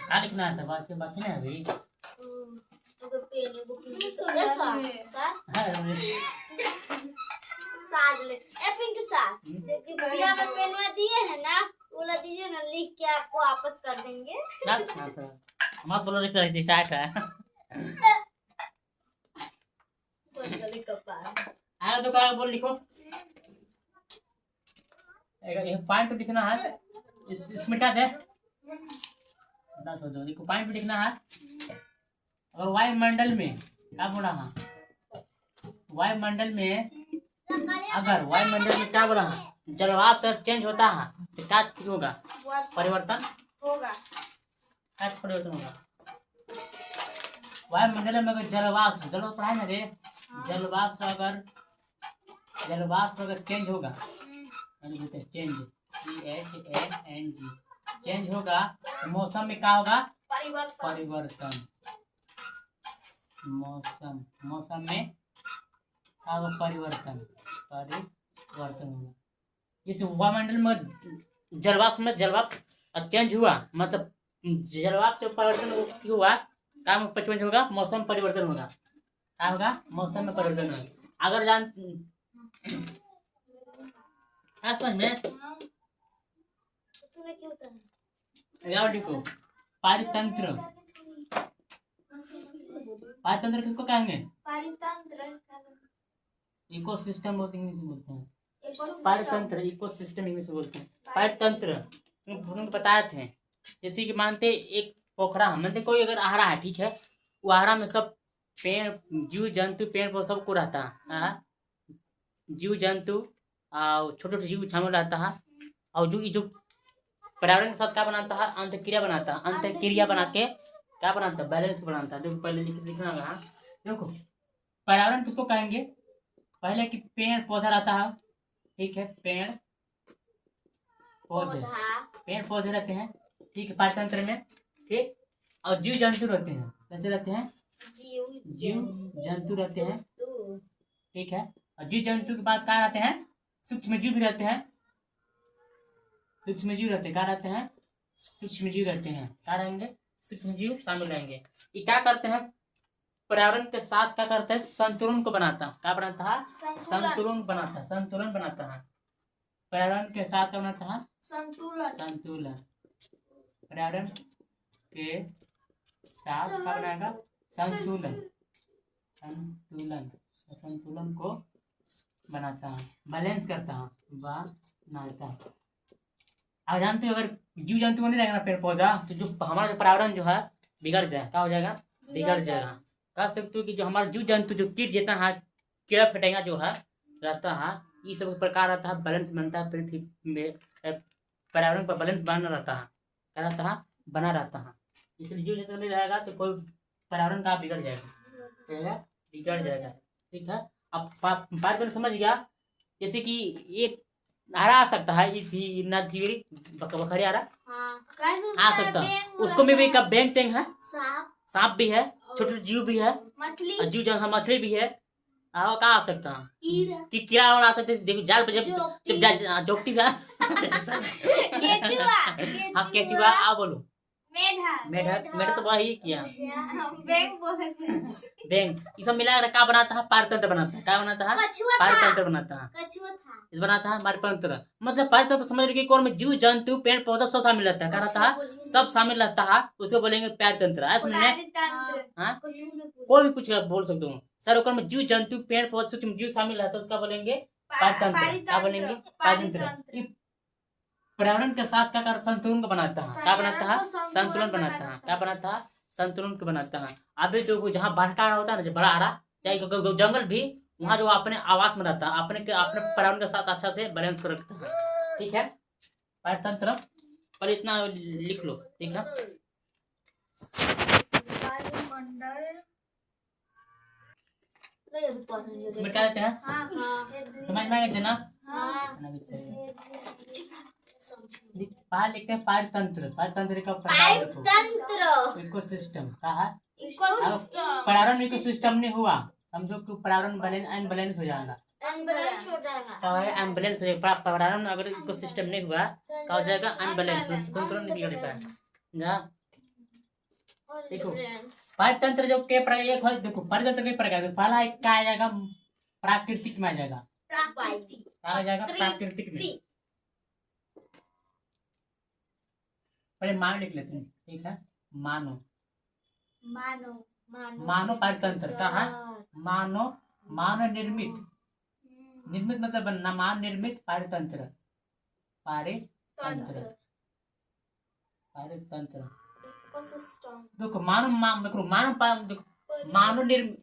क्या लिखना था बाकी बाकी ना अभी तो पेन बुकिंग साज ले ए पिंटू साज जो कि भैया में पेन में दिए हैं ना वो ला दीजिए ना, लिख के आपको वापस कर देंगे ना तो हमारा दोनों रिक्शा स्टार्ट है कोई गली कपार आया तो क्या बोल लिखो एक पॉइंट लिखना है इसमें क्या है बता दो देखो पॉइंट लिखना है। अगर वायुमंडल में क्या बोला हाँ वायुमंडल में अगर वायुमंडल में क्या बोला हाँ जलवायु से चेंज होता है तो क्या होगा परिवर्तन होगा क्या परिवर्तन होगा वायुमंडल में अगर जलवाष्प जल पढ़ा ना रे जलवाष्प अगर चेंज होगा चेंज CHANG चेंज होगा तो मौसम में क्या होगा परिवर्तन मौसम में क्या होगा परिवर्तन होगा। इस वायुमंडल में जलवाष्प चेंज हुआ मतलब जलवाष्प जो परिवर्तन हुआ क्या में चेंज होगा मौसम परिवर्तन होगा क्या होगा मौसम में परिवर्तन होगा। अगर जान समझ में तूने क्यों उतारा देखो पारितंत्र किसको कहेंगे पारितंत्र इकोसिस्टम बहुत इंग्लिश में बोलते हैं पारितंत्र इकोसिस्टम इंग्लिश में बोलते हैं पारितंत्र तुम बताए थे जैसे कि मानते एक पोखरा मानते कोई अगर आहरा है ठीक है वो आहरा में सब पेड़ जीव जंतु पेड़ पौधे सबको रहता है जीव जंतु और छोटे छोटे जीव शामिल रहता है और जो पर्यावरण के साथ क्या बनाता है अंतक्रिया बना के क्या बनाता है बैलेंस बनाता है। देखो पहले लिखना होगा देखो पर्यावरण किसको कहेंगे पहले कि पेड़ पौधा रहता है ठीक है पेड़ पौधे रहते हैं ठीक है पारितंत्र में ठीक और जीव जंतु रहते हैं कैसे रहते हैं जीव जंतु रहते हैं ठीक है और जीव जंतु के बाद क्या रहते हैं सूक्ष्म जीव भी रहते हैं सूक्ष्म जीव रहते हैं क्या रहेंगे सूक्ष्म जीव शामिल रहेंगे। ये क्या करते हैं पर्यावरण के साथ क्या करते हैं संतुलन को बनाता है क्या बनाता है संतुलन बनाता है पर्यावरण के साथ क्या बनाता है संतुलन पर्यावरण के साथ क्या बनाएगा संतुलन को बनाता है बैलेंस करता है बनाता है। आप जानते हो अगर जीव जंतु को नहीं रहेगा ना पेड़ पौधा तो जो हमारा पर्यावरण जो है बिगड़ जाएगा क्या हो जाएगा बिगड़ जाएगा। कह सकते हो कि जो हमारा जीव जंतु जो कीट जितना है कीड़ा फटेगा जो है रहता है ये सब प्रकार रहता है बैलेंस बनता है पृथ्वी में पर्यावरण पर बैलेंस बना रहता है क्या रहता है बना रहता है। इसलिए जीव जंतु नहीं रहेगा तो कोई पर्यावरण का बिगड़ जाएगा ठीक है। अब पारितंत्र समझ गया जैसे कि एक आरा आ सकता है बकरी आरा आ सकता है उसको में भी बैंग टेंग है सांप भी है छोटे छोटे जीव भी है मछली भी है क्या आ सकता है कि कीड़ा और आ सकते देखो जाल पे जब जोकटी का हाँ केचुआ आ बोलो मेढक तो वही किया बैंक ये सब मिला क्या बनाता है पारितंत्र बनाता है क्या बनाता है पारितंत्र बनाता है इस बनाता है पारितंत्र मतलब पारितंत्र समझ रहे कौन में जीव जंतु पेड़ पौधा सब शामिल रहता है क्या रहता है सब शामिल रहता है उसको बोलेंगे पारितंत्र ऐसा हाँ कोई भी कुछ बोल सकते हो सर ओकर में जीव जंतु पेड़ पौधे सूक्ष्म जीव शामिल रहता है उसका बोलेंगे पारितंत्र क्या बोलेंगे पारितंत्र। पर्यावरण के साथ क्या कर संतुलन को बनाता है क्या बनाता है संतुलन बनाता है क्या बनाता है संतुलन को बनाता है। अभी जो जहाँ बड़का होता है ना जो बड़ा आरा चाहे जंगल भी वहाँ जो अपने आवास में रहता है अपने पर्यावरण के साथ अच्छा से बैलेंस कर रखता है ठीक है। पारितंत्र पर इतना लिख लो ठीक है। क्या देते हैं समझ में आएगा ना बाहर लिखते हैं पारितंत्र का प्रकार इकोसिस्टम कहा पर्यावरण इकोसिस्टम नहीं हुआ समझो कि पर्यावरण अनबैलेंस हो जाएगा अनबैलेंस हो जाएगा पर्यावरण अगर इकोसिस्टम नहीं हुआ क्या हो जाएगा अनबैलेंस संतुलन नहीं बिगड़ेगा देखो पारितंत्र जो के प्रकार एक हो, देखो पारितंत्र के प्रकार देखो, पहला एक क्या आ जाएगा, प्राकृतिक में आ जाएगा, क्या आ जाएगा प्राकृतिक में। पहले मान लिख लेते हैं, ठीक है। मानो मानो पारितंत्र का है, मानव निर्मित, निर्मित मतलब बनना, मान निर्मित पारितंत्र, पारितंत्र देखो देखो मानव निर्मित,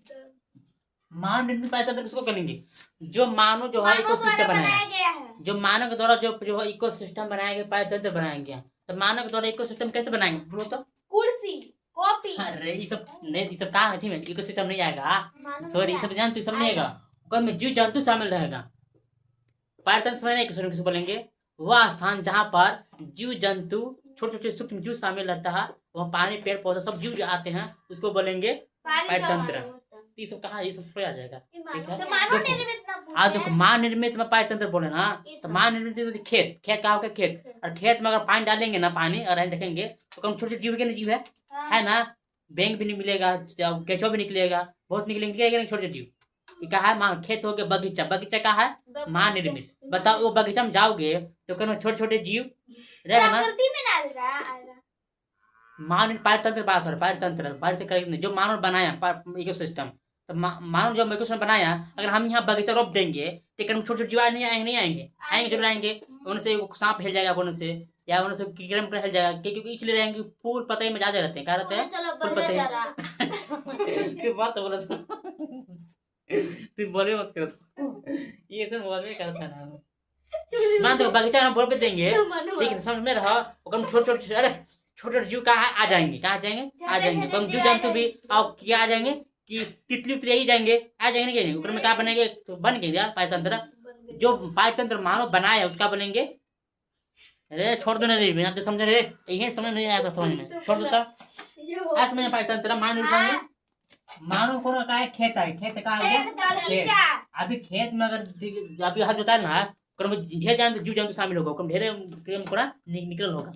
मानव निर्मित पारितंत्र किसको कहेंगे, जो मानव जो है इकोसिस्टम बनाया गया है, जो मानव के द्वारा जो इकोसिस्टम बनाया गया, पारितंत्र बनाया गया। तो मानव के द्वारा इकोसिस्टम कैसे बनाएंगे बोलो तो, कुर्सी कॉपी। अरे ये सब नहीं, ये सब कहाँ है में इकोसिस्टम नहीं आएगा, सॉरी ये सब जंतु सब नहीं आएगा, में जीव जंतु शामिल रहेगा। पारितंत्र समझने किसे बोलेंगे, वह स्थान जहाँ पर जीव जंतु छोटे छोटे सूक्ष्म जीव शामिल रहता है, वहाँ पानी पेड़ पौधा सब जीव जो आते हैं उसको बोलेंगे पारितंत्र। ये सब कहाँ, ये सब आ जाएगा, ठीक है। हाँ देखो मान निर्मित में पारितंत्र बोले ना, तो मान निर्मित खेत, खेत कहाँ होगा खेत, और खेत में अगर पानी डालेंगे ना, पानी और देखेंगे तो कम छोटे जीव के जीव है ना, बैंक भी नहीं मिलेगा, केचुआ भी निकलेगा, बहुत निकलेंगे छोटे जीव। क्या है माँ, खेत हो गया, बगीचा, बगीचा का है मान निर्मित। बताओ वो बगीचा में जाओगे तो कहीं छोटे छोटे जीव रहेगा ना, मानव पारितंत्र बात हो रहा है, पारितंत्र जो मानव बनाया इकोसिस्टम, तो मानव जो इकोसिस्टम बनाया, अगर हम यहाँ बगीचा रोप देंगे तो छोटे छोटे जीव नहीं आएंगे जरूर आएंगे, उनसे सांप हिल जाएगा, उनसे या उनसे कीड़ा हिल जाएगा, क्योंकि इसलिए रहेंगे फूल पत्ते में ज्यादा रहते हैं, क्या रहते हैं फूल पत्ते बात बोला तू बोले मत करो, ये सब बोल में करता ना, मान दो बगीचा हम बोल पे देंगे, ठीक है समझ में रहो, छोटे छोटे अरे छोटे जीव कहाँ आ जाएंगे, कहाँ आ जाएंगे कम जीव जंतु भी, और क्या आ जाएंगे कि तितली उतली ही जाएंगे, आ जाएंगे नहीं, ऊपर में क्या बनेंगे, तो बन गए यार पारितंत्र, जो पारितंत्र मानव बनाया उसका बनेंगे। अरे छोड़ दो नहीं बिना तो समझ रहे, यही समझ नहीं आया था, समझ में छोड़ दो तब आज समझ पारितंत्र मानव को का है खेत है, खेत का है खेत। अभी खेत में अगर अभी हाथ जोता है ना, ढेर जंतु जीव जंतु शामिल होगा, ढेर निकल होगा,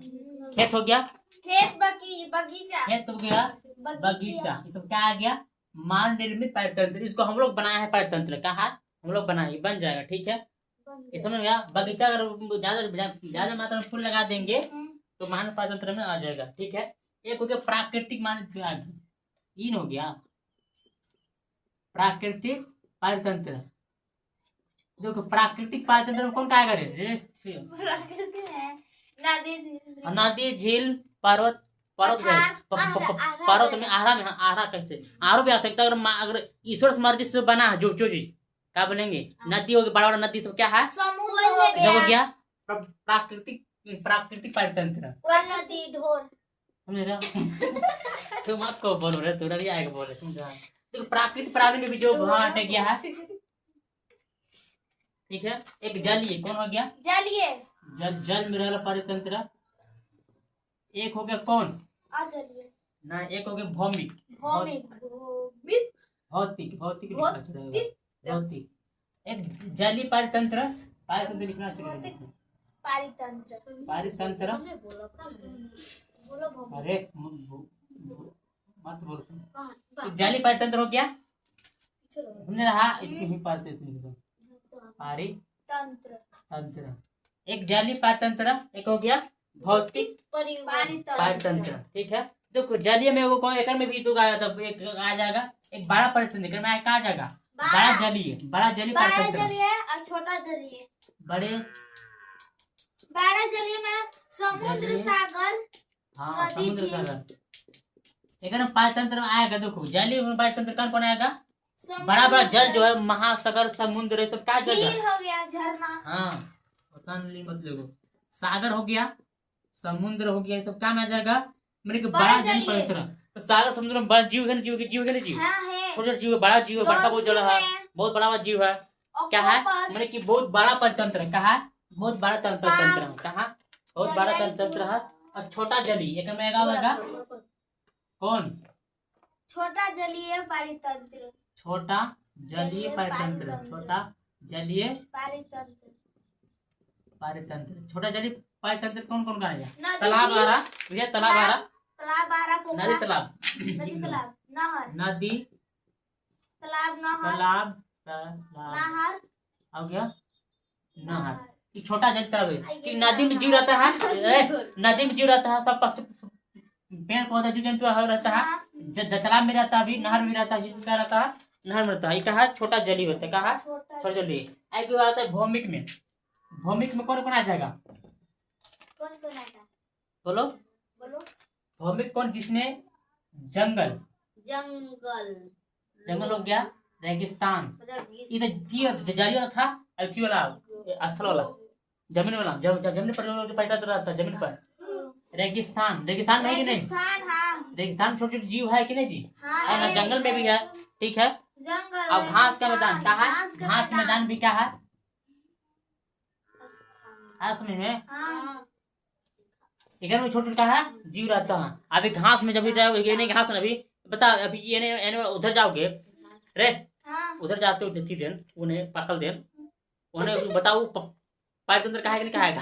खेत हो गया, खेत बगीचा, खेत हो गया बगीचा, ये सब क्या आ गया मान निर्मित पारितंत्र। इसको हम लोग बनाया है पारितंत्र, कहा हम लोग बनाए, बन जाएगा, ठीक है ये समझ गया। बगीचा अगर ज्यादा मात्रा में फूल लगा देंगे तो मान पारितंत्र में आ जाएगा, ठीक है। एक हो गया प्राकृतिक मान, इन हो गया प्राकृतिक पारितंत्र। देखो प्राकृतिक पारितंत्र में कौन आएगा रे, नदी झील पर्वत, पर्वत में आहारा कैसे आरो भी आ सकता है, अगर ईश्वर से मर्जी से बना है जो चीज क्या बोलेंगे, नदी होगी, बड़ा बड़ा नदी सब क्या है, सब हो गया प्राकृतिक पारितंत्र, नदी ढोर, समझ रहे हो तुम आपको बोलो रहे, तुरा नहीं आएगा बोले तुम। तो प्राकृतिक प्राणी में भी जो वहां हट गया है, ठीक है। एक जलीय कौन हो गया, जलीय, जल में रहला पारितंत्र। एक हो गया कौन अजलीय ना, एक हो गया भौमिक, भौतिक। एक जलीय पारितंत्र, पारितंत्र लिखना चाहिए, पारितंत्र अरे मत बोलो, जलीय पारितंत्र हो गया, हमने रहा इसमें ही पारितंत्र, एक जलीय पारितंत्र, एक हो गया भौतिक पारितंत्र, ठीक है। देखो जलीय में एक में भी दो आया था, एक आ जाएगा, एक बड़ा पारितंत्र में कहा जाएगा बड़ा जलीय पारितंत्र, और छोटा जलीय, बड़ा जलीय में समुद्र सागर, हाँ समुद्र सागर, एक पारितंत्र में आएगा। देखो जलीय में पारितंत्र कौन आएगा, बड़ा बड़ा जल जो है, महासागर समुद्र सब क्या हो गया, झरना, हाँ पता नहीं मत लोगो, सागर हो गया, समुद्र हो गया, ये सब क्या आ जाएगा मेरे को बड़ा जल पारितंत्र। तो सागर समुद्र में बड़ा जीव है, जीव छोटे जीव है, बड़ा जीव है, बड़का बहुत जल है, बहुत बड़ा जीव है, क्या है मेरे की बहुत बड़ा पारितंत्र, कहा बहुत बड़ा तंत्र, कहा बहुत बड़ा तंत्र है। और छोटा जली एक में आएगा कौन, छोटा जलीय पारितंत्र, छोटा जलीय पारितंत्र, छोटा जलीय पारितंत्र, छोटा जलीय पारितंत्र कौन कौन का है, तालाब आ रहा भैया, तालाब आ रहा, तालाब, बहरा, पोखरा, नदी तालाब नदी, तालाब, नहर, नदी तालाब, नहर, तालाब तालाब नहर, हो गया नहर। ये छोटा जल तालाब है कि नदी में जीव रहता है। नदी में जीव रहता है, सब पक्षी पेड़ पौधा जीव जंतु रहता है। तालाब में रहता है, भी नहर में रहता है, जिसका रहता है नहर में रहता है। ये कहा छोटा जली होता है, कहा छोटा जली। एक आता है भौमिक में। भौमिक में कौन कौन आ जाएगा? कौन कौन आता? बोलो बोलो। भौमिक कौन? जिसमें जंगल जंगल, जंगल हो गया, रेगिस्तान। इधर जजारी वाला था, अथी वाला स्थल वाला, जमीन वाला, जमीन पर पैदा रहता है, जमीन पर। रेगिस्तान, रेगिस्तान में है कि नहीं? रेगिस्तान में छोटे छोटे जीव है कि नहीं जी? है ना, जंगल में भी है, ठीक है। जंगल। अब घास का मैदान क्या है? घास का मैदान भी क्या है? घास में है, इधर में छोटे छोटे क्या है? जीव रहता है। अभी घास में जब भी जाओ, ये नहीं घास में अभी बता, अभी ये उधर जाओगे रे, उधर जाते हो जति दिन उन्हें पकड़ देन, उन्हें बताओ पैर के अंदर कहाएगा नहीं कहाएगा?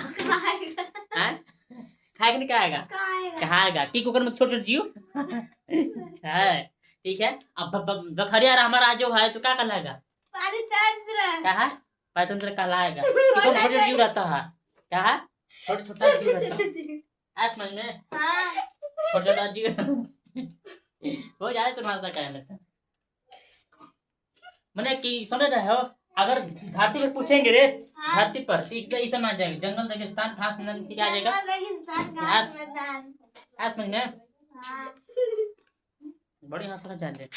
हैं? खाएगा नहीं कहाएगा? कहाएगा कि कुकर में छोटे छोटे जीव है, ठीक है। अब बखरिया हमारा जो है तो क्या कहलाएगा? पारितंत्र। क्या है? पारितंत्र कहलाएगा। छोटे छोटे जीव रहता है, क्या है? छोटे छोटा जीव रहता है, समझ में? छोटे छोटा जीव हो जाए तो नाश्ता क्या लगता है मैंने कि समझ रहे हो? अगर धरती पर पूछेंगे रे, धरती पर इस समय आ जाएगा जंगल, रेगिस्तान, घास मैदान, ठीक आ जाएगा। घास में बड़ी हंसना चाहिए।